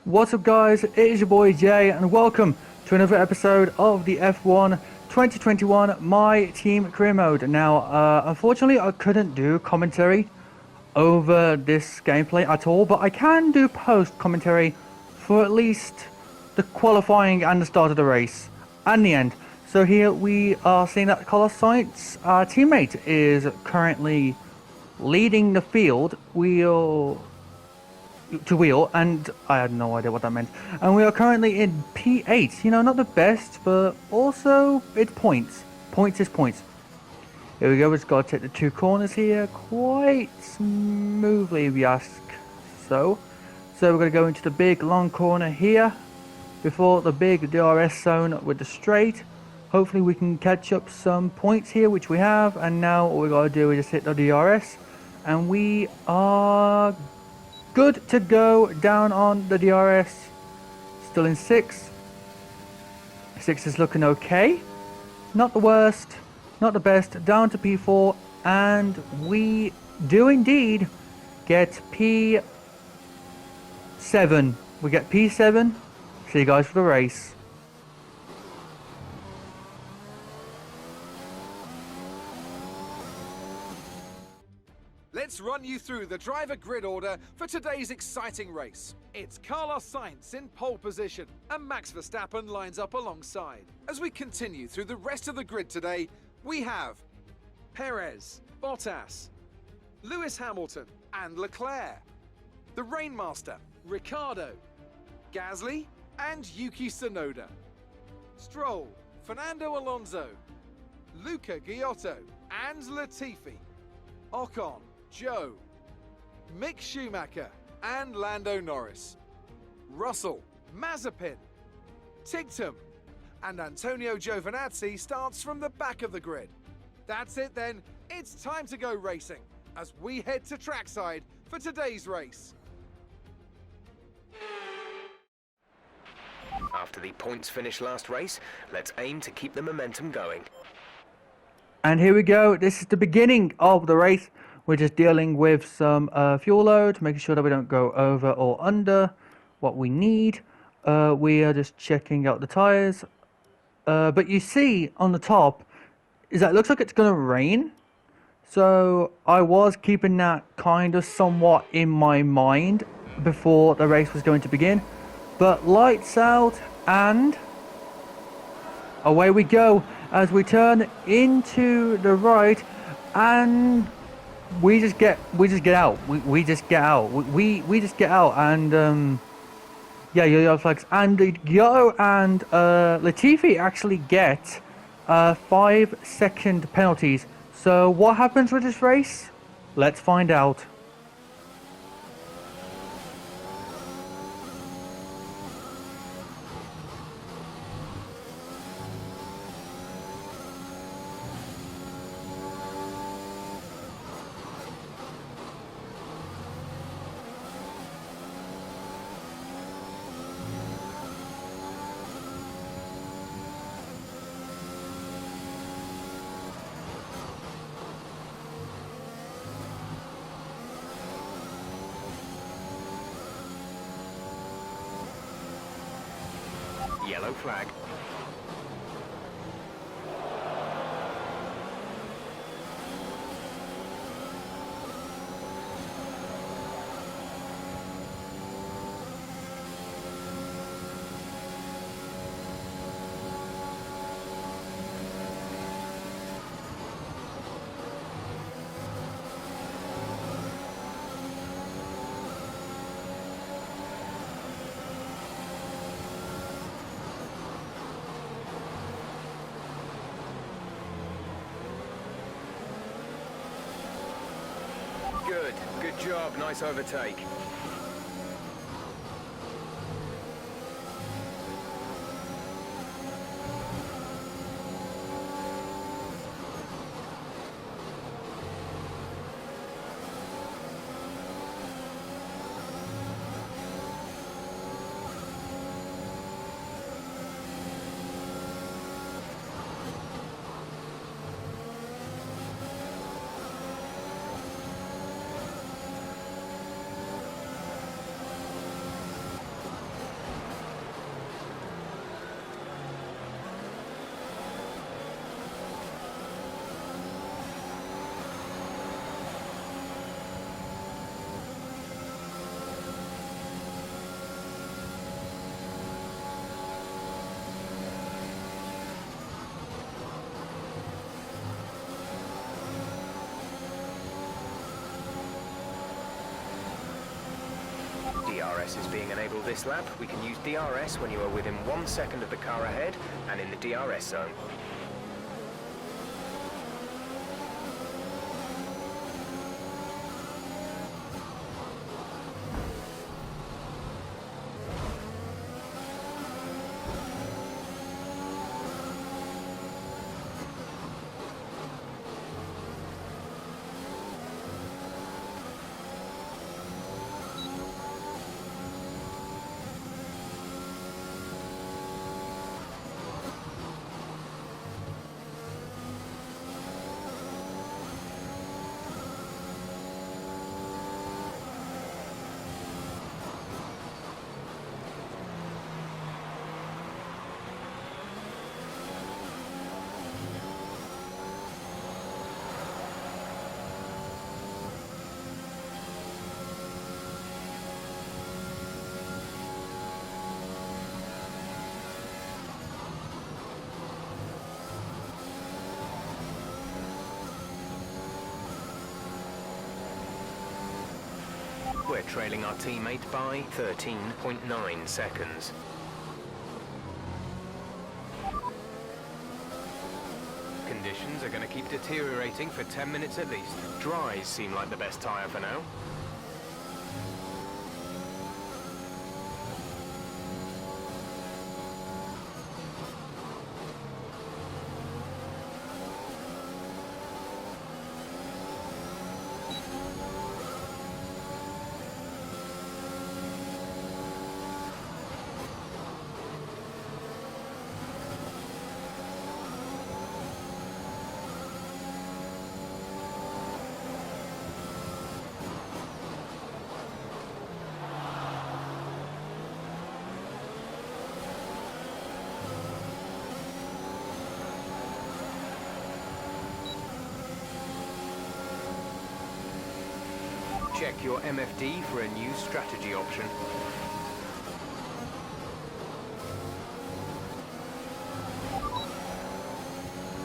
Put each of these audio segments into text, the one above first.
What's up guys, it is your boy Jay and welcome to another episode of the F1 2021 My Team Career Mode. Now, unfortunately I couldn't do commentary over this gameplay at all, but I can do post commentary for at least the qualifying and the start of the race and the end. So here we are seeing that Carlos Sainz, our teammate, is currently leading the field wheel to wheel, and I had no idea what that meant. And we are currently in P8. You know, not the best, but also it's points. Points is points. Here we go. We've got to take the two corners here quite smoothly, if you ask. So we're going to go into the big long corner here before the big DRS zone with the straight. Hopefully we can catch up some points here, which we have. And now all we got to do is just hit the DRS, and we are good to go down on the DRS. Still in 6. 6 is looking okay. Not the worst, not the best. Down to P4, and we do indeed get P7. We get P7. See you guys for the race. Let's run you through the driver grid order for today's exciting race. It's Carlos Sainz in pole position, and Max Verstappen lines up alongside. As we continue through the rest of the grid today, we have Perez, Bottas, Lewis Hamilton and Leclerc, the Rainmaster, Ricciardo, Gasly and Yuki Tsunoda, Stroll, Fernando Alonso, Luca Giotto and Latifi, Ocon, Joe, Mick Schumacher and Lando Norris, Russell, Mazepin, Tigtum, and Antonio Giovinazzi starts from the back of the grid. That's it then, it's time to go racing as we head to trackside for today's race. After the points finish last race, let's aim to keep the momentum going. And here we go. This is the beginning of the race. We're just dealing with some fuel load, making sure that we don't go over or under what we need. We are just checking out the tires. But you see on the top is that it looks like it's going to rain. So I was keeping that kind of somewhat in my mind before the race was going to begin. But lights out, and away we go as we turn into the right, and we just get out. We just get out. We just get out, and yeah, yellow flags. And Giotto and Latifi actually get 5-second penalties. So what happens with this race? Let's find out. Yellow flag. Good job, nice overtake. DRS is being enabled this lap. We can use DRS when you are within 1 second of the car ahead and in the DRS zone. We're trailing our teammate by 13.9 seconds. Conditions are going to keep deteriorating for 10 minutes at least. Dries seem like the best tyre for now. Check your MFD for a new strategy option.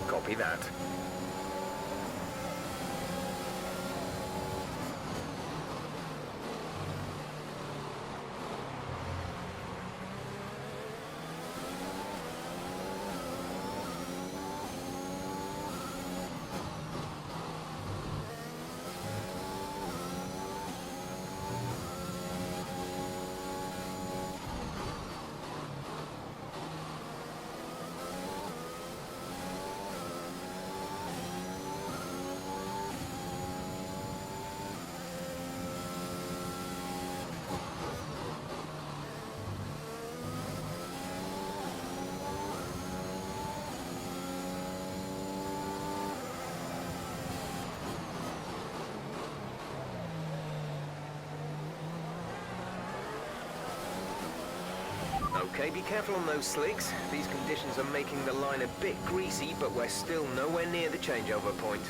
Copy that. Okay, be careful on those slicks. These conditions are making the line a bit greasy, but we're still nowhere near the changeover point.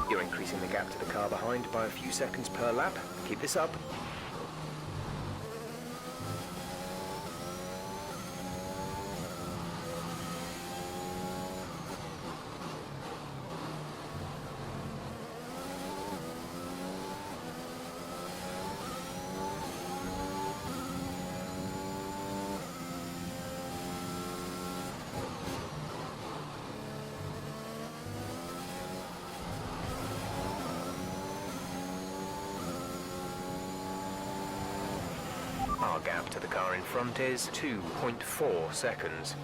You're increasing the gap to the car behind by a few seconds per lap. Keep this up. Our gap to the car in front is 2.4 seconds.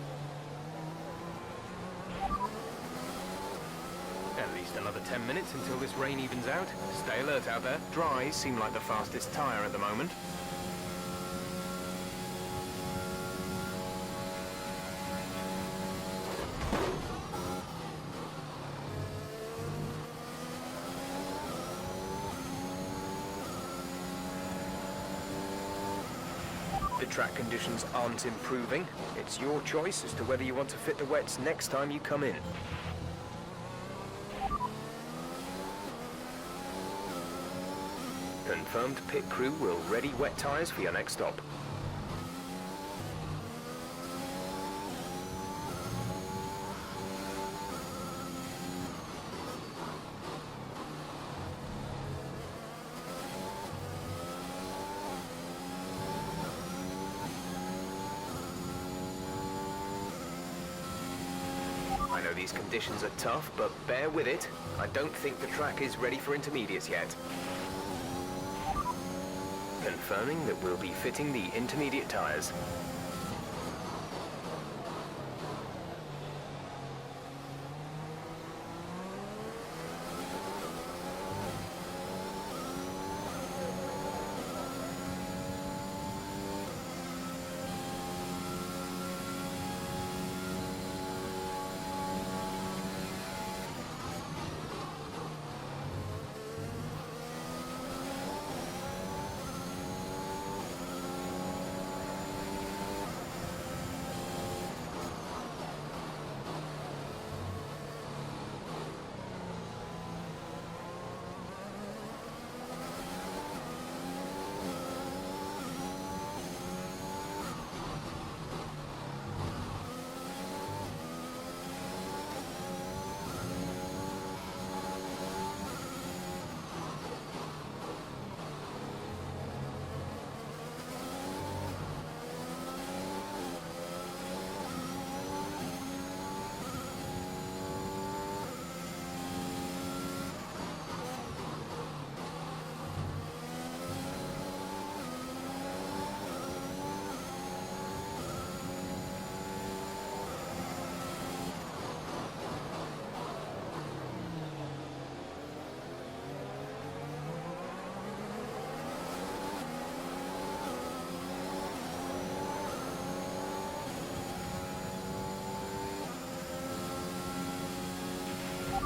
At least another 10 minutes until this rain evens out. Stay alert out there. Dries seem like the fastest tyre at the moment. The track conditions aren't improving. It's your choice as to whether you want to fit the wets next time you come in. Confirmed pit crew will ready wet tyres for your next stop. I know these conditions are tough, but bear with it. I don't think the track is ready for intermediates yet. Confirming that we'll be fitting the intermediate tyres.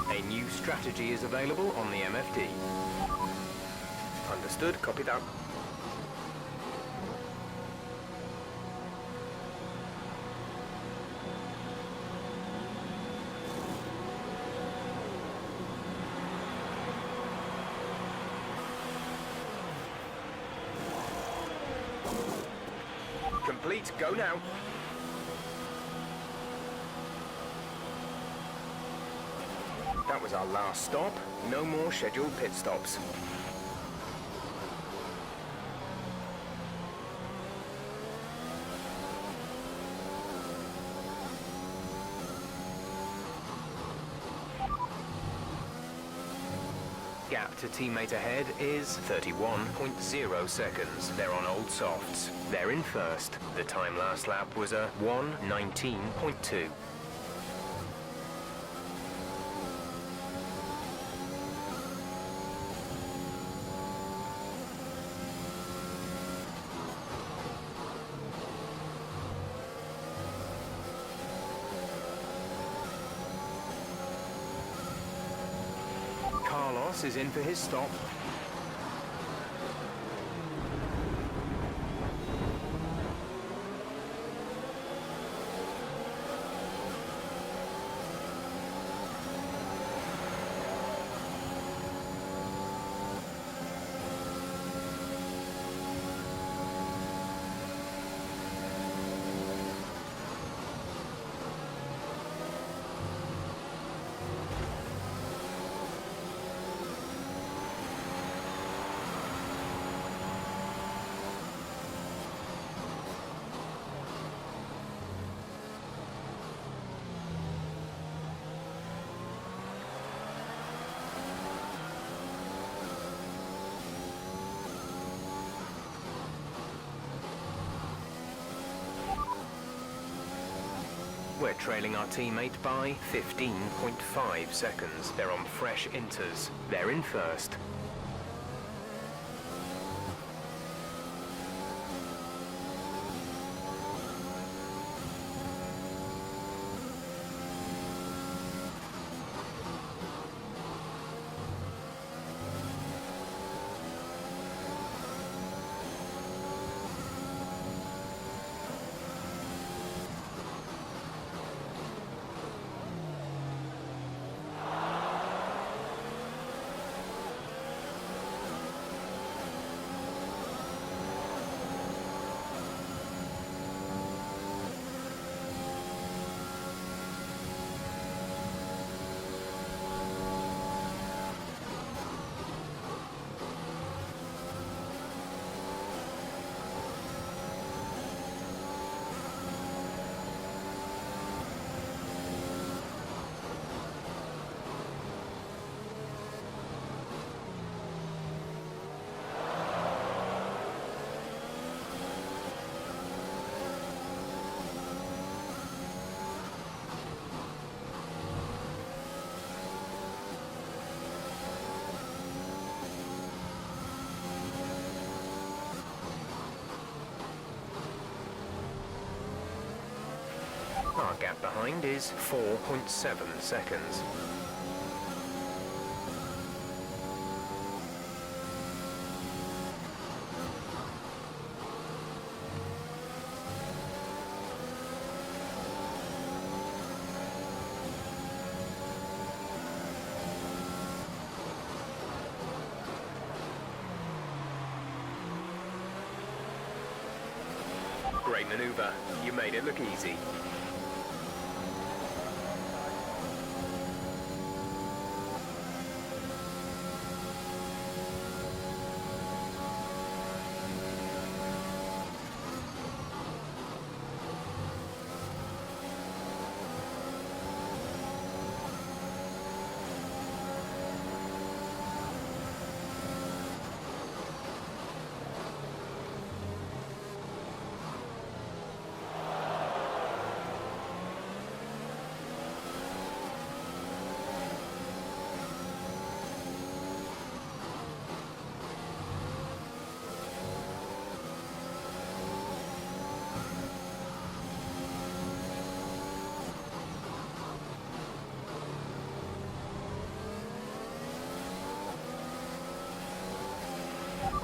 A new strategy is available on the MFD. Understood, copy that. Complete, go now. That was our last stop. No more scheduled pit stops. Gap to teammate ahead is 31.0 seconds. They're on old softs. They're in first. The time last lap was a 1:19.2. Carlos is in for his stop. We're trailing our teammate by 15.5 seconds. They're on fresh inters. They're in first. behind is 4.7 seconds. Great maneuver. You made it look easy.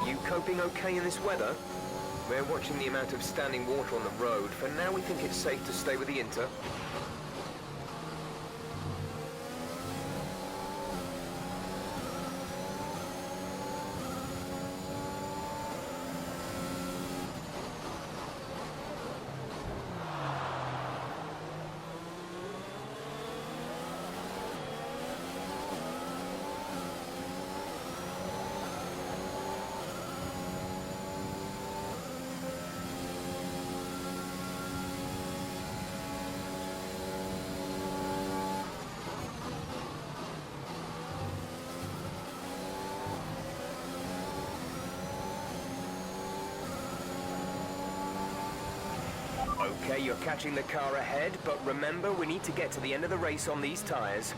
You coping okay in this weather? We're watching the amount of standing water on the road. For now, we think it's safe to stay with the Inter. Okay, you're catching the car ahead, but remember, we need to get to the end of the race on these tyres.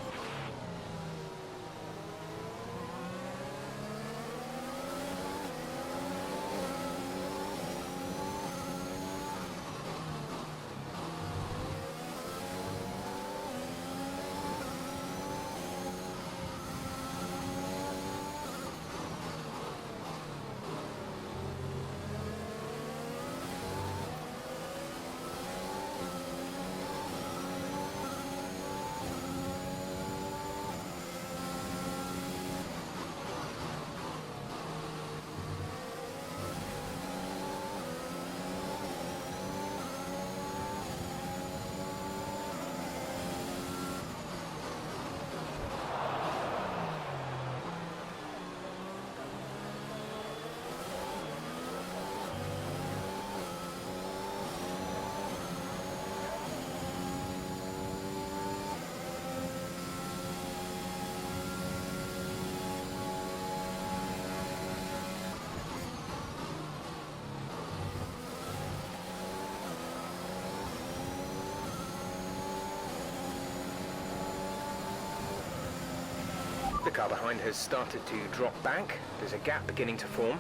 The car behind has started to drop back. There's a gap beginning to form.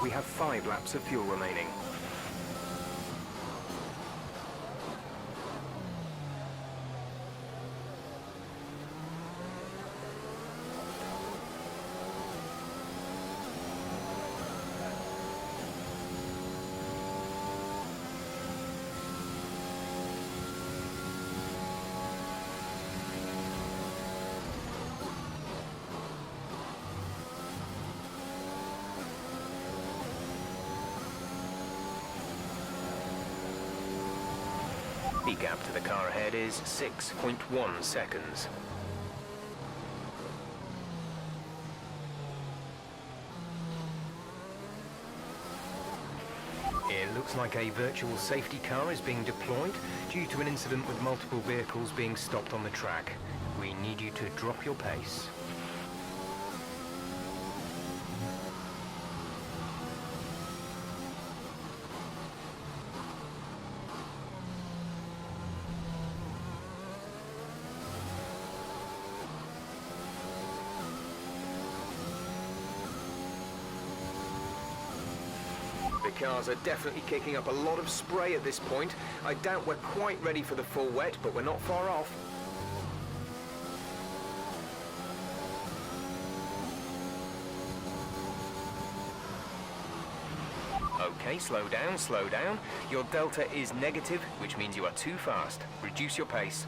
We have 5 laps of fuel remaining. The gap to the car ahead is 6.1 seconds. It looks like a virtual safety car is being deployed due to an incident with multiple vehicles being stopped on the track. We need you to drop your pace. The cars are definitely kicking up a lot of spray at this point. I doubt we're quite ready for the full wet, but we're not far off. Okay, slow down, slow down. Your delta is negative, which means you are too fast. Reduce your pace.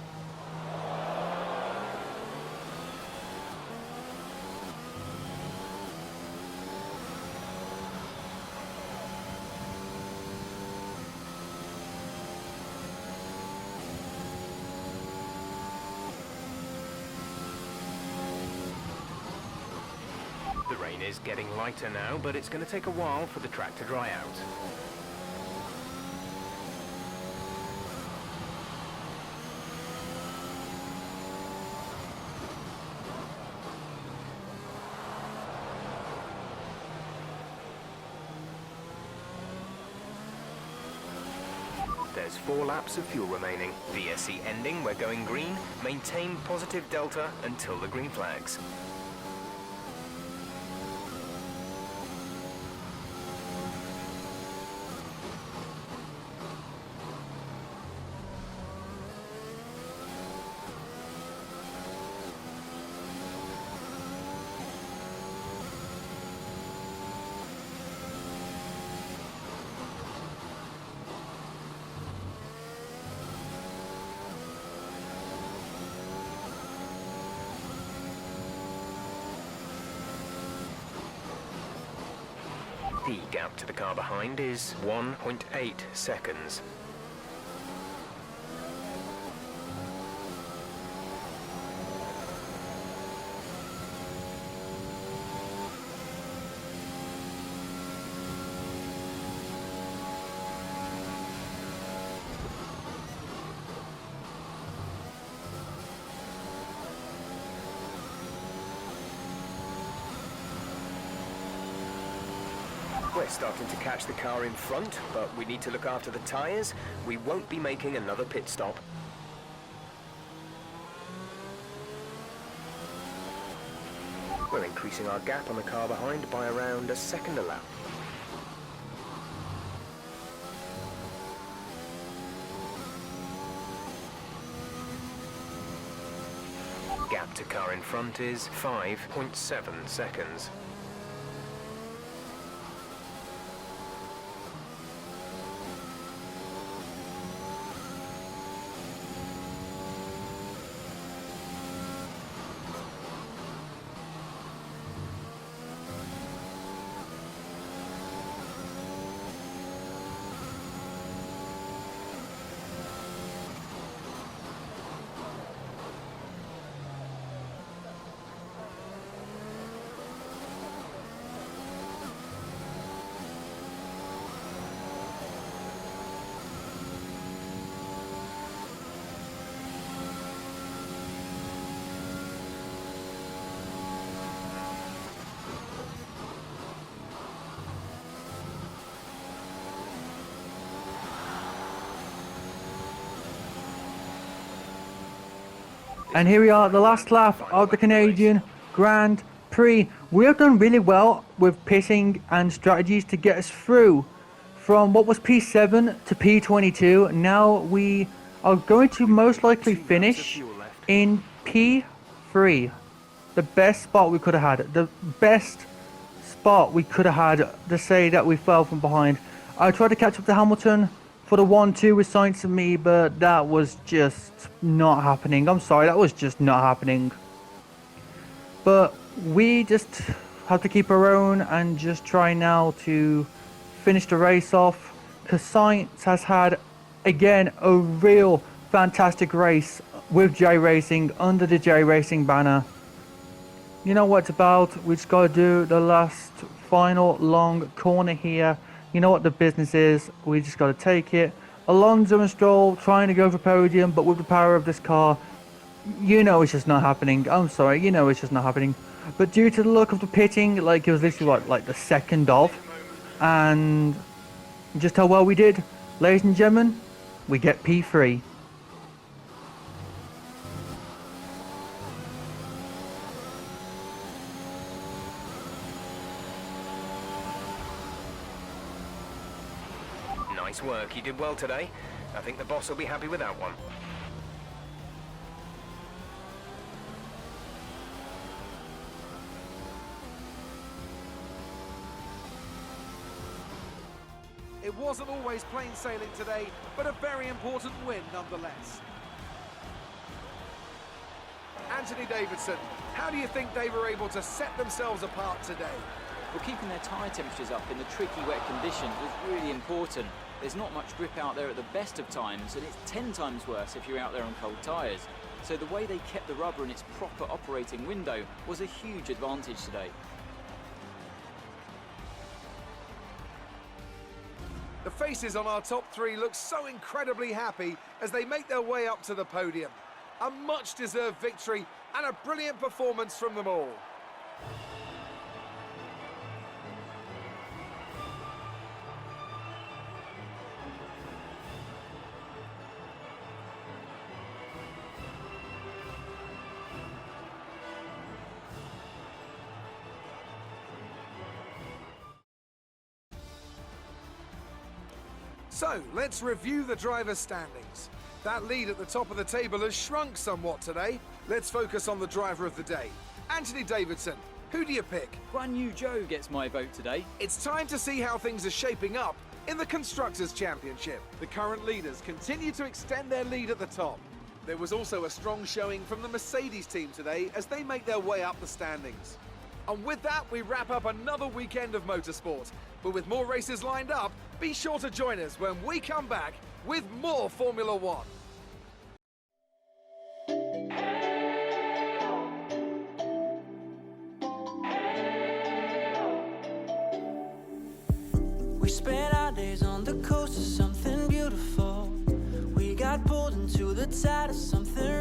The rain is getting lighter now, but it's going to take a while for the track to dry out. There's 4 laps of fuel remaining. VSC ending, we're going green. Maintain positive delta until the green flags. The gap to the car behind is 1.8 seconds. We're starting to catch the car in front, but we need to look after the tyres. We won't be making another pit stop. We're increasing our gap on the car behind by around a second a lap. Gap to car in front is 5.7 seconds. And here we are, the last lap of the Canadian Grand Prix. We have done really well with pitting and strategies to get us through from what was P7 to P22. Now we are going to most likely finish in P3. The best spot we could have had. The best spot we could have had to say that we fell from behind. I tried to catch up to Hamilton for the 1-2 with Sainz and me, but that was just not happening. I'm sorry, that was just not happening. But we just have to keep our own and just try now to finish the race off, because Sainz has had, again, a real fantastic race with J Racing, under the J Racing banner. You know what it's about. We just got to do the last final long corner here. you know what the business is. We just got to take it. Alonso and Stroll trying to go for podium, but with the power of this car, you know it's just not happening. I'm sorry, you know it's just not happening. But due to the look of the pitting, like it was literally what, like the second of, and just how well we did, ladies and gentlemen, we get P3. Nice work, you did well today. I think the boss will be happy with that one. It wasn't always plain sailing today, but a very important win nonetheless. Anthony Davidson, how do you think they were able to set themselves apart today? Well, keeping their tyre temperatures up in the tricky wet conditions was really important. There's not much grip out there at the best of times, and it's 10 times worse if you're out there on cold tyres. So the way they kept the rubber in its proper operating window was a huge advantage today. The faces on our top three look so incredibly happy as they make their way up to the podium. A much-deserved victory and a brilliant performance from them all. So, let's review the drivers' standings. That lead at the top of the table has shrunk somewhat today. Let's focus on the driver of the day. Anthony Davidson, who do you pick? Guan Yu Zhou gets my vote today. It's time to see how things are shaping up in the Constructors' Championship. The current leaders continue to extend their lead at the top. There was also a strong showing from the Mercedes team today as they make their way up the standings. And with that, we wrap up another weekend of motorsport. But with more races lined up, be sure to join us when we come back with more Formula One. We spent our days on the coast of something beautiful. We got pulled into the tide of something